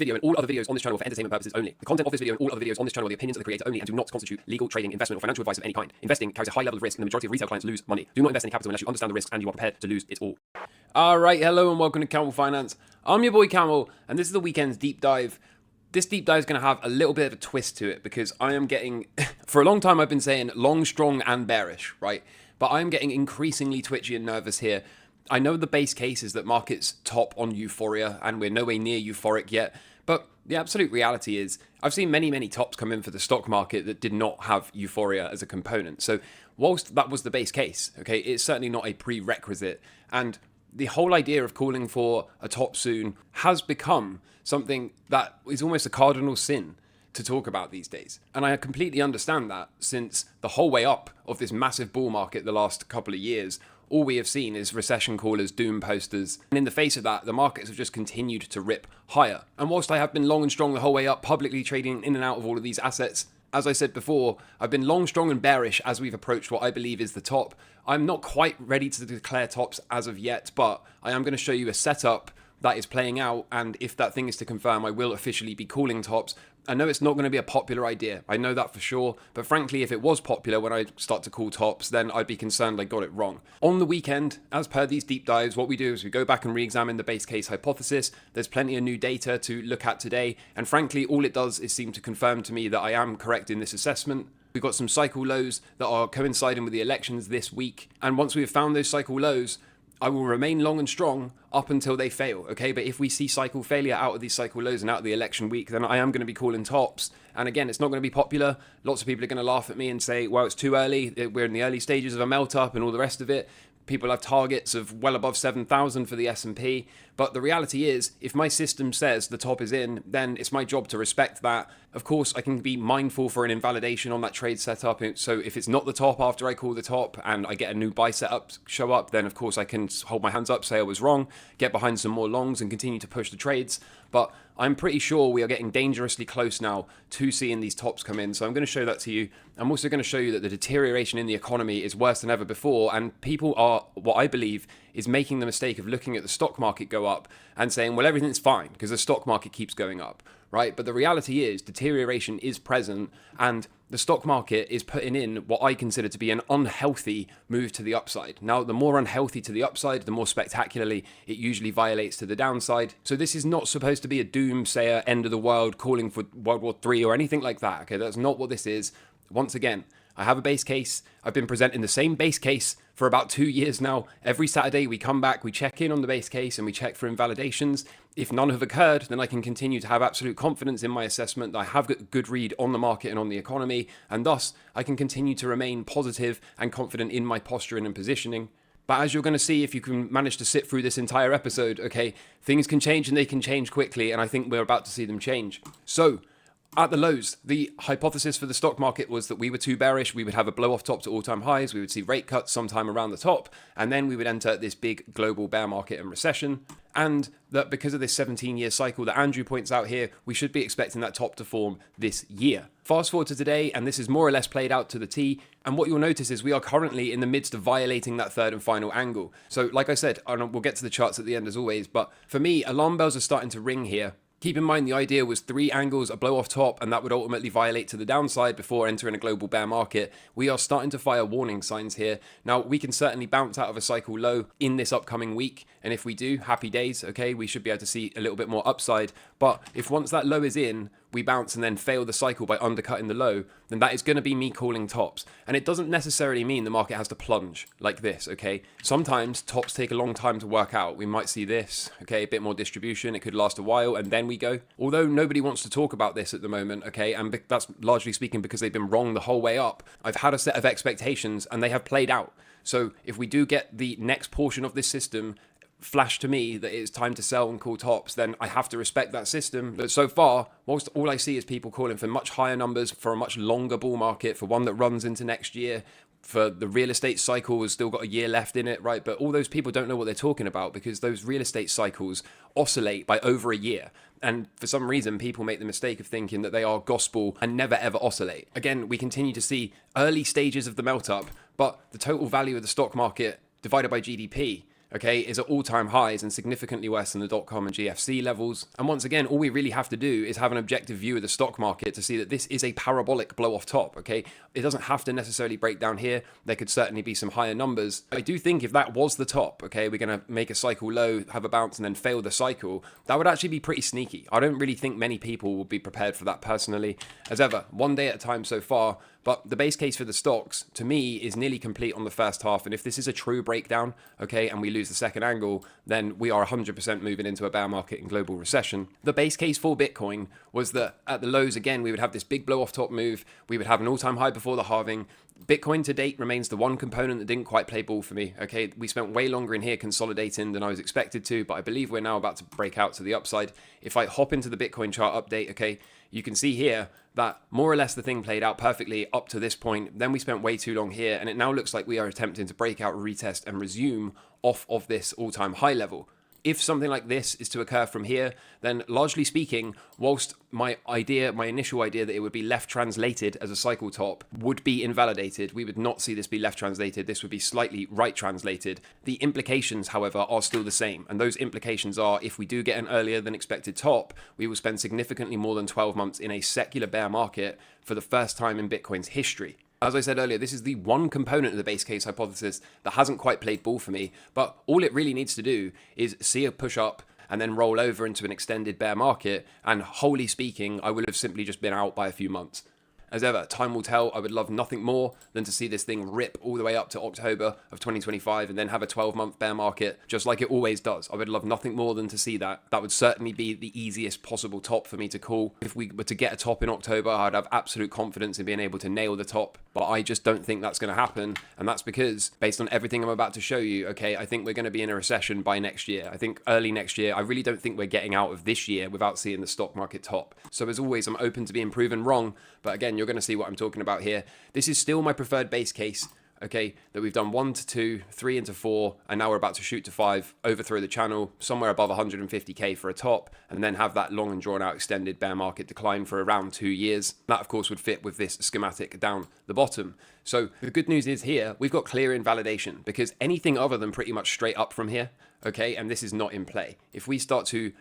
video and all other videos on this channel are for entertainment purposes only. The content of this video and all other videos on this channel are the opinions of the creator only and do not constitute legal, trading, investment, or financial advice of any kind. Investing carries a high level of risk and the majority of retail clients lose money. Do not invest any capital unless you understand the risks and you are prepared to lose it all. Alright, hello and welcome to Camel Finance. I'm your boy Camel, and this is the weekend's deep dive. This deep dive is going to have a little bit of a twist to it because I am getting, for a long time I've been saying long, strong and bearish, right? But I am getting increasingly twitchy and nervous here. I know the base case is that markets top on euphoria and we're nowhere near euphoric yet, but the absolute reality is I've seen many tops come in for the stock market that did not have euphoria as a component. So whilst that was the base case, okay, it's certainly not a prerequisite. And the whole idea of calling for a top soon has become something that is almost a cardinal sin to talk about these days. And I completely understand that, since the whole way up of this massive bull market the last couple of years, all we have seen is recession callers, doom posters. And in the face of that, the markets have just continued to rip higher. And whilst I have been long and strong the whole way up, publicly trading in and out of all of these assets, as I said before, I've been long, strong and bearish as we've approached what I believe is the top. I'm not quite ready to declare tops as of yet, but I am going to show you a setup that is playing out, and if that thing is to confirm, I will officially be calling tops. I know it's not going to be a popular idea, I know that for sure, but frankly, if it was popular when I start to call tops, then I'd be concerned I got it wrong. On the weekend, as per these deep dives, what we do is we go back and re-examine the base case hypothesis. There's plenty of new data to look at today, and frankly, all it does is seem to confirm to me that I am correct in this assessment. We've got some cycle lows that are coinciding with the elections this week, and once we have found those cycle lows, I will remain long and strong up until they fail, okay? But if we see cycle failure out of these cycle lows and out of the election week, then I am going to be calling tops. And again, it's not going to be popular. Lots of people are going to laugh at me and say, well, it's too early. We're in the early stages of a melt up and all the rest of it. People have targets of well above 7,000 for the S&P. But the reality is, if my system says the top is in, then it's my job to respect that. Of course, I can be mindful for an invalidation on that trade setup. So if it's not the top after I call the top and I get a new buy setup show up, then of course I can hold my hands up, say I was wrong, get behind some more longs and continue to push the trades. But I'm pretty sure we are getting dangerously close now to seeing these tops come in. So I'm going to show that to you. I'm also going to show you that the deterioration in the economy is worse than ever before. And people are, what I believe, is making the mistake of looking at the stock market go up and saying, well, everything's fine because the stock market keeps going up, right? But the reality is deterioration is present, and the stock market is putting in what I consider to be an unhealthy move to the upside. Now, the more unhealthy to the upside, the more spectacularly it usually violates to the downside. So this is not supposed to be a doomsayer, end of the world, calling for World War III or anything like that, okay? That's not what this is. Once again, I have a base case. I've been presenting the same base case for about 2 years now. Every Saturday we come back, we check in on the base case and we check for invalidations. If none have occurred, then I can continue to have absolute confidence in my assessment that I have got a good read on the market and on the economy, and thus I can continue to remain positive and confident in my posturing and positioning. But as you're going to see, if you can manage to sit through this entire episode, okay, things can change and they can change quickly, and I think we're about to see them change. So, at the lows, the hypothesis for the stock market was that we were too bearish, we would have a blow off top to all-time highs, we would see rate cuts sometime around the top, and then we would enter this big global bear market and recession, and that because of this 17-year cycle that Andrew points out here, we should be expecting that top to form this year. Fast forward to today, and this is more or less played out to the T, and what you'll notice is we are currently in the midst of violating that third and final angle. So like I said, and we'll get to the charts at the end as always, but for me, alarm bells are starting to ring here. Keep in mind the idea was 3 angles, a blow off top, and that would ultimately violate to the downside before entering a global bear market. We are starting to fire warning signs here. Now, we can certainly bounce out of a cycle low in this upcoming week, and if we do, happy days, okay? We should be able to see a little bit more upside, but if once that low is in, we bounce and then fail the cycle by undercutting the low, then that is going to be me calling tops. And it doesn't necessarily mean the market has to plunge like this, okay? Sometimes tops take a long time to work out. We might see this, okay, a bit more distribution. It could last a while and then we go. Although nobody wants to talk about this at the moment, okay, and that's largely speaking because they've been wrong the whole way up. I've had a set of expectations and they have played out. So if we do get the next portion of this system flash to me that it's time to sell and call tops, then I have to respect that system. But so far, whilst all I see is people calling for much higher numbers, for a much longer bull market, for one that runs into next year, for the real estate cycle has still got a year left in it, right? But all those people don't know what they're talking about because those real estate cycles oscillate by over a year. And for some reason, people make the mistake of thinking that they are gospel and never ever oscillate. Again, we continue to see early stages of the melt up, but the total value of the stock market divided by GDP, okay, is at all-time highs and significantly worse than the dot-com and GFC levels. And once again, all we really have to do is have an objective view of the stock market to see that this is a parabolic blow-off top, okay? It doesn't have to necessarily break down here. There could certainly be some higher numbers. I do think if that was the top, okay, we're going to make a cycle low, have a bounce, and then fail the cycle, that would actually be pretty sneaky. I don't really think many people will be prepared for that personally. As ever, one day at a time so far, but the base case for the stocks, to me, is nearly complete on the first half. And if this is a true breakdown, okay, and we lose the second angle, then we are 100% moving into a bear market and global recession. The base case for Bitcoin was that at the lows, again, we would have this big blow off top move. We would have an all-time high before the halving. Bitcoin to date remains the one component that didn't quite play ball for me, okay? We spent way longer in here consolidating than I was expected to, but I believe we're now about to break out to the upside. If I hop into the Bitcoin chart update, okay, you can see here that more or less the thing played out perfectly up to this point. Then we spent way too long here, and it now looks like we are attempting to break out, retest, and resume off of this all-time high level. If something like this is to occur from here, then largely speaking, whilst my initial idea that it would be left translated as a cycle top would be invalidated, we would not see this be left translated, this would be slightly right translated. The implications, however, are still the same. And those implications are, if we do get an earlier than expected top, we will spend significantly more than 12 months in a secular bear market for the first time in Bitcoin's history. As I said earlier, this is the one component of the base case hypothesis that hasn't quite played ball for me, but all it really needs to do is see a push up and then roll over into an extended bear market, and wholly speaking, I would have simply just been out by a few months. As ever, time will tell. I would love nothing more than to see this thing rip all the way up to October of 2025 and then have a 12-month bear market, just like it always does. I would love nothing more than to see that. That would certainly be the easiest possible top for me to call. If we were to get a top in October, I'd have absolute confidence in being able to nail the top, but I just don't think that's going to happen. And that's because, based on everything I'm about to show you, okay, I think we're going to be in a recession by next year. I think early next year. I really don't think we're getting out of this year without seeing the stock market top. So as always, I'm open to being proven wrong, but again, you're going to see what I'm talking about here. This is still my preferred base case, okay, that we've done 1 to 2, 3 into 4, and now we're about to shoot to 5, overthrow the channel, somewhere above 150k for a top, and then have that long and drawn out extended bear market decline for around 2 years. That, of course, would fit with this schematic down the bottom. So the good news is here, we've got clear invalidation, because anything other than pretty much straight up from here, okay, and this is not in play. If we start to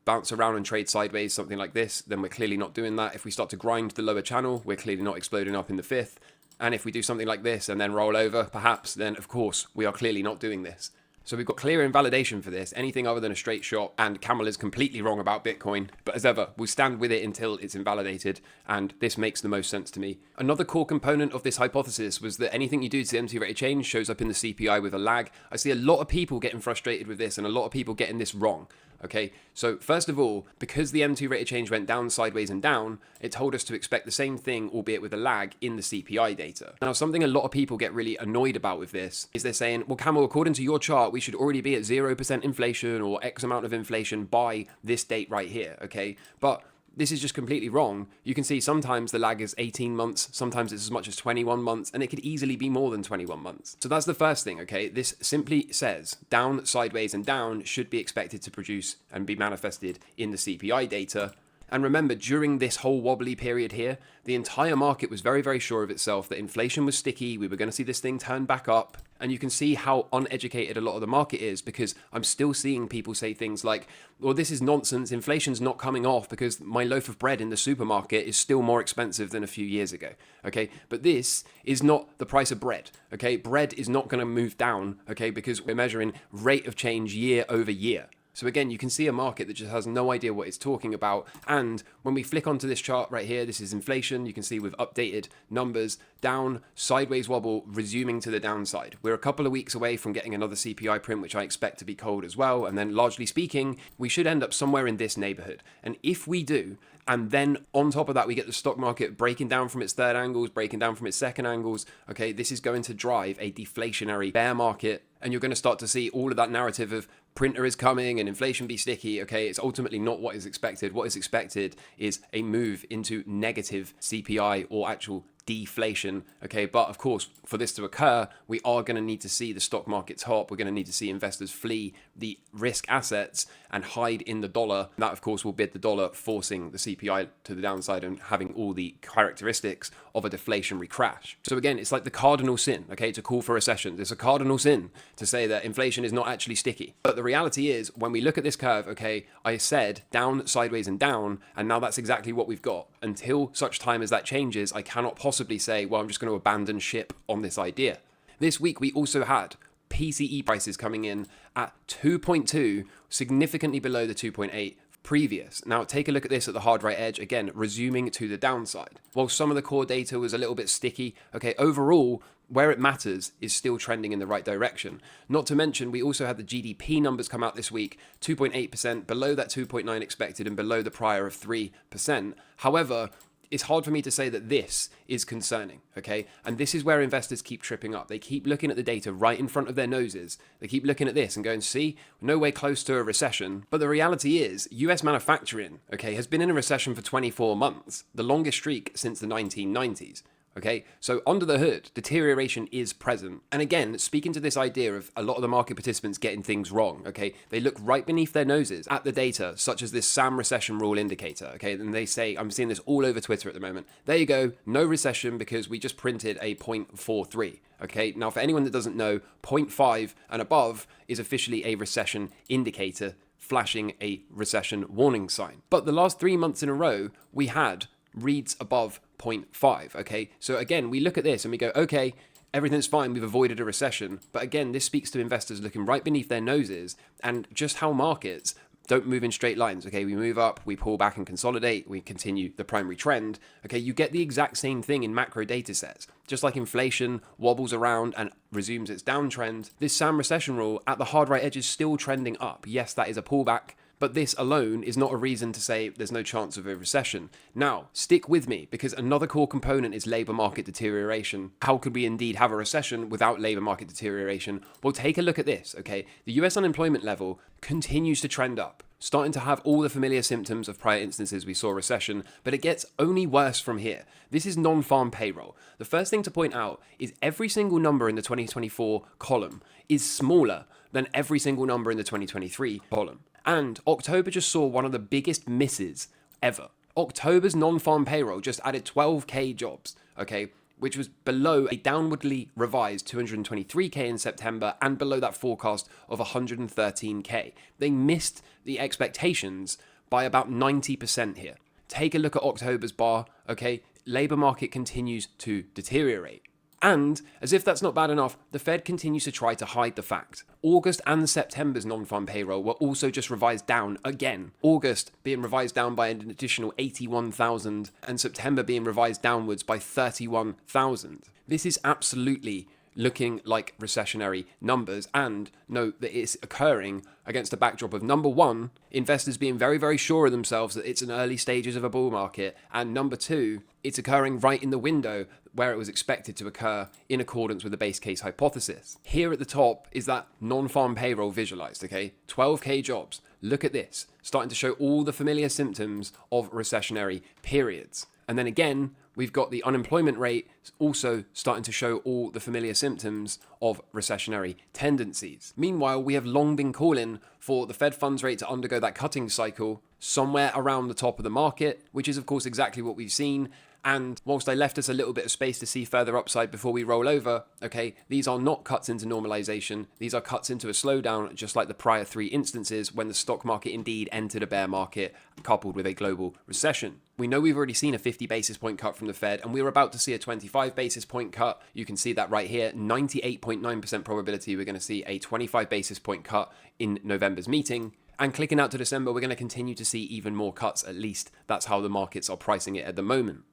bounce around and trade sideways, something like this, then we're clearly not doing that. If we start to grind the lower channel, we're clearly not exploding up in the fifth. And if we do something like this and then roll over, perhaps, then of course, we are clearly not doing this. So we've got clear invalidation for this, anything other than a straight shot, and Camel is completely wrong about Bitcoin. But as ever, we'll stand with it until it's invalidated, and this makes the most sense to me. Another core component of this hypothesis was that anything you do to the MT rate of change shows up in the CPI with a lag. I see a lot of people getting frustrated with this, and a lot of people getting this wrong. Okay, so first of all, because the M2 rate of change went down, sideways, and down, it told us to expect the same thing, albeit with a lag, in the CPI data. Now, something a lot of people get really annoyed about with this is they're saying, well, Camel, according to your chart, we should already be at 0% inflation or X amount of inflation by this date right here, okay? But this is just completely wrong. You can see sometimes the lag is 18 months, sometimes it's as much as 21 months, and it could easily be more than 21 months. So that's the first thing, okay? This simply says down, sideways, and down should be expected to produce and be manifested in the CPI data. And remember, during this whole wobbly period here, the entire market was very, very sure of itself that inflation was sticky, we were going to see this thing turn back up. And you can see how uneducated a lot of the market is, because I'm still seeing people say things like, well, this is nonsense, inflation's not coming off because my loaf of bread in the supermarket is still more expensive than a few years ago, okay? But this is not the price of bread, okay? Bread is not going to move down, okay, because we're measuring rate of change year over year. So again, you can see a market that just has no idea what it's talking about. And when we flick onto this chart right here, this is inflation. You can see with updated numbers, down, sideways wobble, resuming to the downside. We're a couple of weeks away from getting another CPI print, which I expect to be cold as well. And then largely speaking, we should end up somewhere in this neighborhood. And if we do, and then on top of that, we get the stock market breaking down from its third angles, breaking down from its second angles. Okay, this is going to drive a deflationary bear market. And you're going to start to see all of that narrative of printer is coming and inflation be sticky. Okay, it's ultimately not what is expected. What is expected is a move into negative CPI or actual deflation. Okay, but of course, for this to occur, we are going to need to see the stock market top. We're going to need to see investors flee the risk assets and hide in the dollar. That, of course, will bid the dollar, forcing the CPI to the downside and having all the characteristics of a deflationary crash. So again, it's like the cardinal sin, okay, to call for recession. It's a cardinal sin to say that inflation is not actually sticky. But the reality is, when we look at this curve, okay, I said down, sideways, and down, and now that's exactly what we've got. Until such time as that changes, I cannot possibly say, well, I'm just going to abandon ship on this idea. This week, we also had PCE prices coming in at 2.2, significantly below the 2.8 previous. Now, take a look at this at the hard right edge, again, resuming to the downside. While some of the core data was a little bit sticky, okay, overall, where it matters is still trending in the right direction. Not to mention, we also had the GDP numbers come out this week, 2.8%, below that 2.9 expected and below the prior of 3%. However, it's hard for me to say that this is concerning, okay? And this is where investors keep tripping up. They keep looking at the data right in front of their noses. They keep looking at this and going, see, no way close to a recession. But the reality is, US manufacturing, okay, has been in a recession for 24 months, the longest streak since the 1990s. Okay, so under the hood, deterioration is present. And again, speaking to this idea of a lot of the market participants getting things wrong, okay, they look right beneath their noses at the data, such as this SAM recession rule indicator, okay, and they say, I'm seeing this all over Twitter at the moment, there you go, no recession because we just printed a 0.43. Okay, now for anyone that doesn't know, 0.5 and above is officially a recession indicator, flashing a recession warning sign. But the last 3 months in a row, we had reads above 0.5, okay? So again, we look at this and we go, okay, everything's fine, we've avoided a recession. But again, this speaks to investors looking right beneath their noses and just how markets don't move in straight lines, okay? We move up, we pull back and consolidate, we continue the primary trend, okay? You get the exact same thing in macro data sets. Just like inflation wobbles around and resumes its downtrend, this SAM recession rule at the hard right edge is still trending up. Yes, that is a pullback, but this alone is not a reason to say there's no chance of a recession. Now, stick with me, because another core component is labour market deterioration. How could we indeed have a recession without labour market deterioration? Well, take a look at this, okay? The US unemployment level continues to trend up, starting to have all the familiar symptoms of prior instances we saw recession, but it gets only worse from here. This is non-farm payroll. The first thing to point out is every single number in the 2024 column is smaller than every single number in the 2023 column. And October just saw one of the biggest misses ever. October's non-farm payroll just added 12k jobs, okay, which was below a downwardly revised 223k in September and below that forecast of 113k. They missed the expectations by about 90% here. Take a look at October's bar, okay? Labour market continues to deteriorate. And, as if that's not bad enough, the Fed continues to try to hide the fact. August and September's non-farm payroll were also just revised down again. August being revised down by an additional 81,000 and September being revised downwards by 31,000. This is absolutely looking like recessionary numbers, and note that it's occurring against a backdrop of, number one, investors being very, very sure of themselves that it's in early stages of a bull market, and number two, it's occurring right in the window where it was expected to occur in accordance with the base case hypothesis. Here at the top is that non-farm payroll visualized, okay? 12k jobs. Look at this, starting to show all the familiar symptoms of recessionary periods. And then again, we've got the unemployment rate also starting to show all the familiar symptoms of recessionary tendencies. Meanwhile, we have long been calling for the Fed funds rate to undergo that cutting cycle somewhere around the top of the market, which is of course exactly what we've seen. And whilst I left us a little bit of space to see further upside before we roll over, okay, these are not cuts into normalization. These are cuts into a slowdown, just like the prior three instances when the stock market indeed entered a bear market coupled with a global recession. We know we've already seen a 50 basis point cut from the Fed, and we're about to see a 25 basis point cut. You can see that right here, 98.9% probability we're going to see a 25 basis point cut in November's meeting. And clicking out to December, we're going to continue to see even more cuts, at least that's how the markets are pricing it at the moment.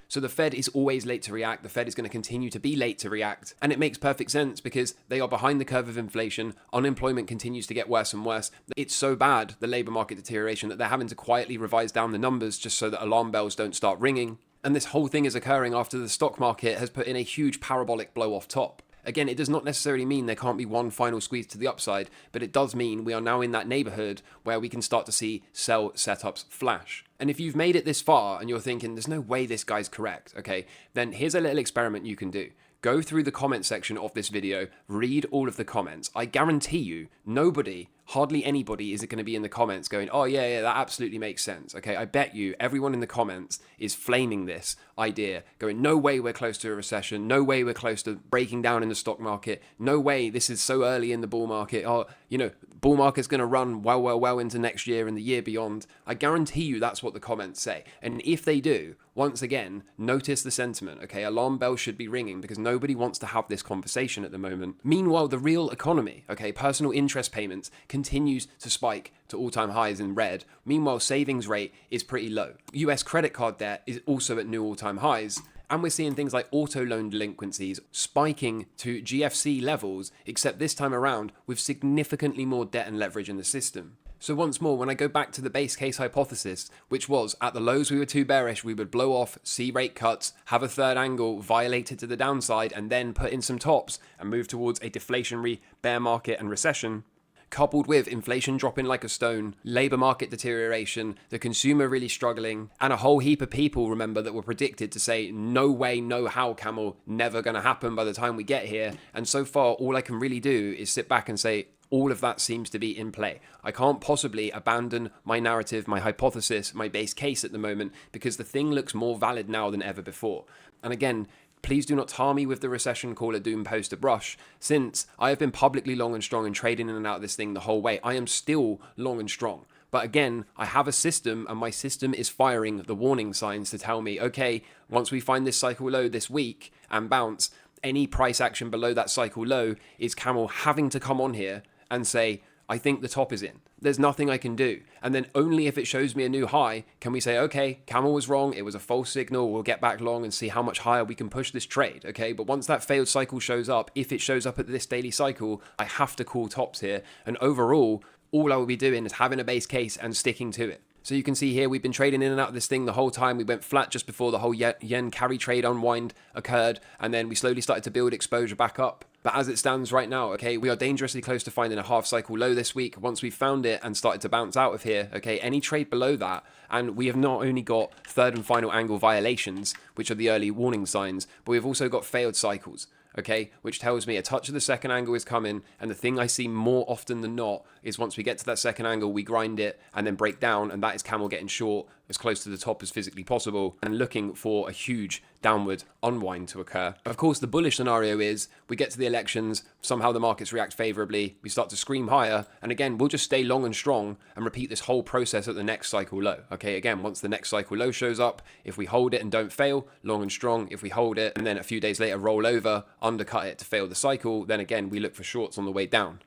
So the Fed is always late to react. The Fed is going to continue to be late to react. And it makes perfect sense because they are behind the curve of inflation. Unemployment continues to get worse and worse. It's so bad, the labour market deterioration, that they're having to quietly revise down the numbers just so that alarm bells don't start ringing. And this whole thing is occurring after the stock market has put in a huge parabolic blow off top. Again, it does not necessarily mean there can't be one final squeeze to the upside, but it does mean we are now in that neighborhood where we can start to see sell setups flash. And if you've made it this far and you're thinking, there's no way this guy's correct, okay, then here's a little experiment you can do. Go through the comment section of this video, read all of the comments. I guarantee you, nobody, hardly anybody is going to be in the comments going, oh yeah, that absolutely makes sense. Okay, I bet you everyone in the comments is flaming this idea, going, no way we're close to a recession, no way we're close to breaking down in the stock market, no way this is so early in the bull market, oh, you know, bull market's going to run well into next year and the year beyond. I guarantee you that's what the comments say. And if they do, once again, notice the sentiment, okay? Alarm bells should be ringing because nobody wants to have this conversation at the moment. Meanwhile, the real economy, okay, personal interest payments continues to spike to all-time highs in red. Meanwhile, savings rate is pretty low. US credit card debt is also at new all-time highs. And we're seeing things like auto loan delinquencies spiking to GFC levels, except this time around with significantly more debt and leverage in the system. So once more, when I go back to the base case hypothesis, which was at the lows we were too bearish, we would blow off, see rate cuts, have a third angle, violate it to the downside, and then put in some tops and move towards a deflationary bear market and recession, coupled with inflation dropping like a stone, labour market deterioration, the consumer really struggling, and a whole heap of people, remember, that were predicted to say, no way, no how, Camel, never going to happen by the time we get here. And so far, all I can really do is sit back and say, all of that seems to be in play. I can't possibly abandon my narrative, my hypothesis, my base case at the moment, because the thing looks more valid now than ever before. And again, please do not tar me with the recession caller doom poster brush, since I have been publicly long and strong and trading in and out of this thing the whole way. I am still long and strong. But again, I have a system, and my system is firing the warning signs to tell me, okay, once we find this cycle low this week and bounce, any price action below that cycle low is Camel having to come on here and say, I think the top is in. There's nothing I can do. And then only if it shows me a new high can we say, okay, Camel was wrong. It was a false signal. We'll get back long and see how much higher we can push this trade. Okay. But once that failed cycle shows up, if it shows up at this daily cycle, I have to call tops here. And overall, all I will be doing is having a base case and sticking to it. So you can see here, we've been trading in and out of this thing the whole time. We went flat just before the whole yen carry trade unwind occurred. And then we slowly started to build exposure back up. But as it stands right now, okay, we are dangerously close to finding a half cycle low this week. Once we've found it and started to bounce out of here, okay, any trade below that, and we have not only got third and final angle violations, which are the early warning signs, but we've also got failed cycles, okay, which tells me a touch of the second angle is coming. And the thing I see more often than not is once we get to that second angle, we grind it and then break down, and that is Camel getting short as close to the top as physically possible and looking for a huge downward unwind to occur. Of course, the bullish scenario is we get to the elections, somehow the markets react favorably, we start to scream higher, and again, we'll just stay long and strong and repeat this whole process at the next cycle low. Okay, again, once the next cycle low shows up, if we hold it and don't fail, long and strong. If we hold it and then a few days later roll over, undercut it to fail the cycle, then again, we look for shorts on the way down.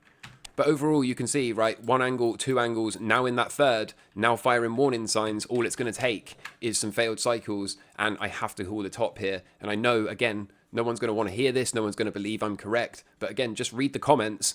But overall, you can see, right, one angle, two angles, now in that third, now firing warning signs. All it's going to take is some failed cycles, and I have to call the top here. And I know, again, no one's going to want to hear this. No one's going to believe I'm correct. But again, just read the comments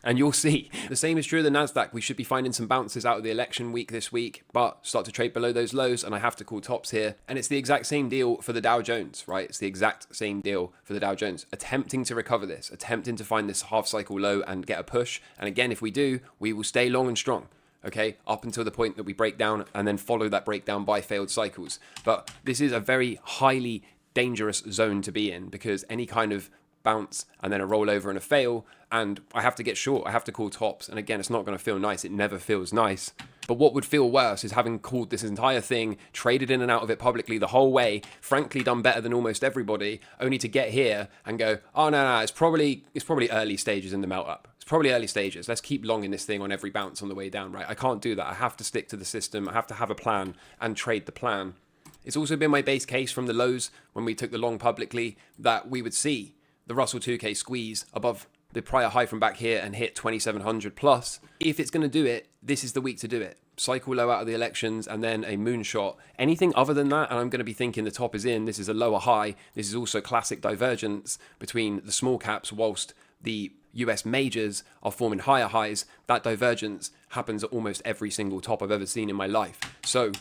and you'll see. The same is true of the NASDAQ. We should be finding some bounces out of the election week this week, but start to trade below those lows, and I have to call tops here. And it's the exact same deal for the Dow Jones, right? It's the exact same deal for the Dow Jones. Attempting to recover this, attempting to find this half cycle low and get a push. And again, if we do, we will stay long and strong. Okay, up until the point that we break down and then follow that breakdown by failed cycles. But this is a very highly dangerous zone to be in, because any kind of bounce and then a rollover and a fail, and I have to get short, I have to call tops, and again, it's not going to feel nice. It never feels nice. But what would feel worse is having called this entire thing, traded in and out of it publicly the whole way, frankly done better than almost everybody, only to get here and go, oh no, it's probably early stages in the melt up. It's probably early stages. Let's keep longing this thing on every bounce on the way down, right? I can't do that. I have to stick to the system. I have to have a plan and trade the plan. It's also been my base case from the lows when we took the long publicly that we would see the Russell 2K squeeze above the prior high from back here and hit 2,700 plus. If it's going to do it, this is the week to do it. Cycle low out of the elections and then a moonshot. Anything other than that, and I'm going to be thinking the top is in, this is a lower high. This is also classic divergence between the small caps whilst the US majors are forming higher highs. That divergence happens at almost every single top I've ever seen in my life. So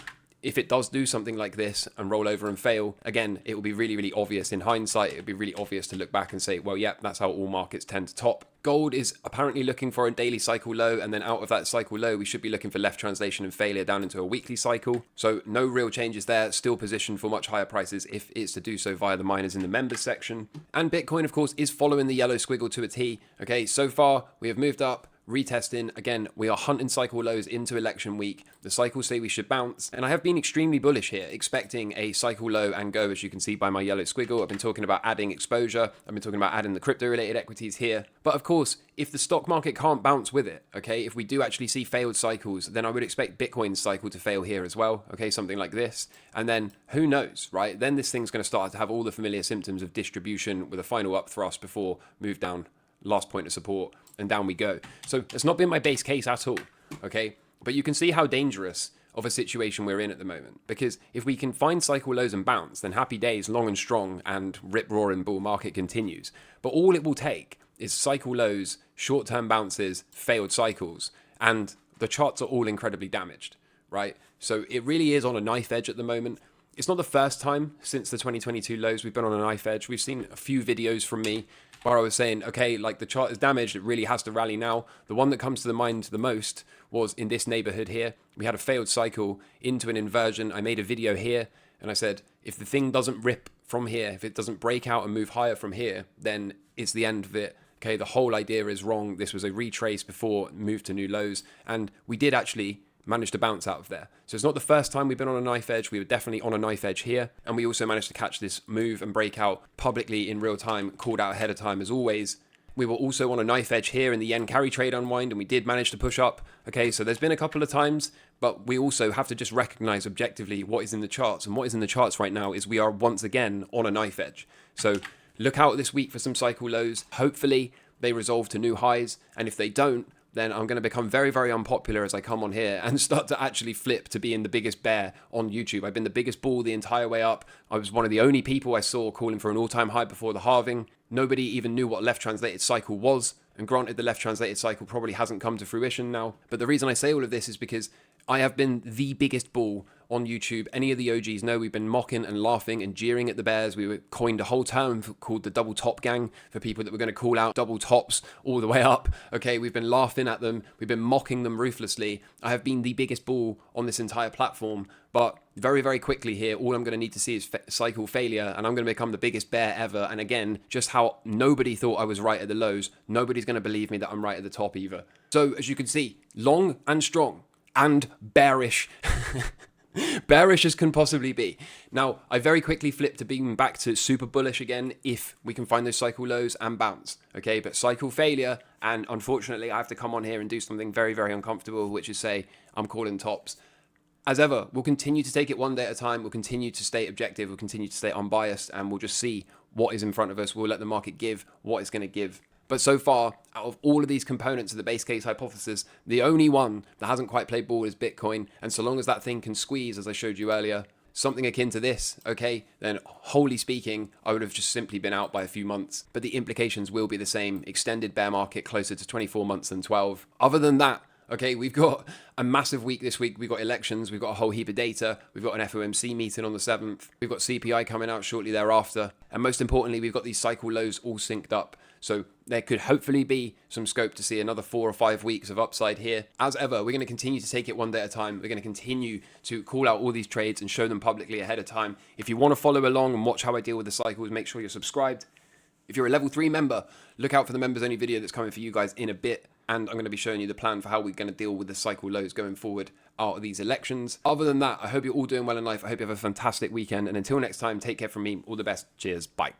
if it does do something like this and roll over and fail, again, it will be really, really obvious in hindsight. It would be really obvious to look back and say, well, yeah, that's how all markets tend to top. Gold is apparently looking for a daily cycle low, and then out of that cycle low, we should be looking for left translation and failure down into a weekly cycle. So no real changes there, still positioned for much higher prices if it's to do so via the miners in the members section. And Bitcoin, of course, is following the yellow squiggle to a T. Okay, so far we have moved up, retesting. Again, we are hunting cycle lows into election week. The cycles say we should bounce, and I have been extremely bullish here, expecting a cycle low and go, as you can see by my yellow squiggle. I've been talking about adding exposure. I've been talking about adding the crypto related equities here. But of course, if the stock market can't bounce with it, okay, if we do actually see failed cycles, then I would expect Bitcoin's cycle to fail here as well, okay, something like this. And then who knows, right? Then this thing's going to start to have all the familiar symptoms of distribution with a final up thrust before move down, last point of support, and down we go. So it's not been my base case at all, okay? But you can see how dangerous of a situation we're in at the moment. Because if we can find cycle lows and bounce, then happy days, long and strong, and rip-roaring bull market continues. But all it will take is cycle lows, short-term bounces, failed cycles, and the charts are all incredibly damaged, right? So it really is on a knife edge at the moment. It's not the first time since the 2022 lows we've been on a knife edge. We've seen a few videos from me where I was saying, okay, like the chart is damaged, it really has to rally now. The one that comes to the mind the most was in this neighborhood here. We had a failed cycle into an inversion. I made a video here and I said, if the thing doesn't rip from here, if it doesn't break out and move higher from here, then it's the end of it. Okay, the whole idea is wrong. This was a retrace before move to new lows. And we did actually managed to bounce out of there. So it's not the first time we've been on a knife edge. We were definitely on a knife edge here. And we also managed to catch this move and break out publicly in real time, called out ahead of time as always. We were also on a knife edge here in the yen carry trade unwind, and we did manage to push up. Okay, so there's been a couple of times, but we also have to just recognize objectively what is in the charts. And what is in the charts right now is we are once again on a knife edge. So look out this week for some cycle lows. Hopefully they resolve to new highs. And if they don't, then I'm going to become very, very unpopular as I come on here and start to actually flip to being the biggest bear on YouTube. I've been the biggest bull the entire way up. I was one of the only people I saw calling for an all-time high before the halving. Nobody even knew what left translated cycle was. And granted, the left translated cycle probably hasn't come to fruition now. But the reason I say all of this is because I have been the biggest bull on YouTube. Any of the OGs know we've been mocking and laughing and jeering at the bears. We coined a whole term called the double top gang for people that were going to call out double tops all the way up. Okay, we've been laughing at them. We've been mocking them ruthlessly. I have been the biggest bull on this entire platform. But very, very quickly here, all I'm going to need to see is cycle failure, and I'm going to become the biggest bear ever. And again, just how nobody thought I was right at the lows. Nobody's going to believe me that I'm right at the top either. So as you can see, long and strong and bearish. Bearish as can possibly be. Now, I very quickly flipped to being back to super bullish again if we can find those cycle lows and bounce. Okay, but cycle failure, and unfortunately I have to come on here and do something very, very uncomfortable, which is say I'm calling tops. As ever, we'll continue to take it one day at a time. We'll continue to stay objective. We'll continue to stay unbiased, and we'll just see what is in front of us. We'll let the market give what it's going to give. But so far, out of all of these components of the base case hypothesis, the only one that hasn't quite played ball is Bitcoin. And so long as that thing can squeeze, as I showed you earlier, something akin to this, okay, then wholly speaking, I would have just simply been out by a few months. But the implications will be the same. Extended bear market closer to 24 months than 12. Other than that, okay, we've got a massive week this week. We've got elections. We've got a whole heap of data. We've got an FOMC meeting on the 7th. We've got CPI coming out shortly thereafter. And most importantly, we've got these cycle lows all synced up. So there could hopefully be some scope to see another 4 or 5 weeks of upside here. As ever, we're going to continue to take it one day at a time. We're going to continue to call out all these trades and show them publicly ahead of time. If you want to follow along and watch how I deal with the cycles, make sure you're subscribed. If you're a level 3 member, look out for the members only video that's coming for you guys in a bit. And I'm going to be showing you the plan for how we're going to deal with the cycle lows going forward out of these elections. Other than that, I hope you're all doing well in life. I hope you have a fantastic weekend. And until next time, take care from me. All the best. Cheers. Bye.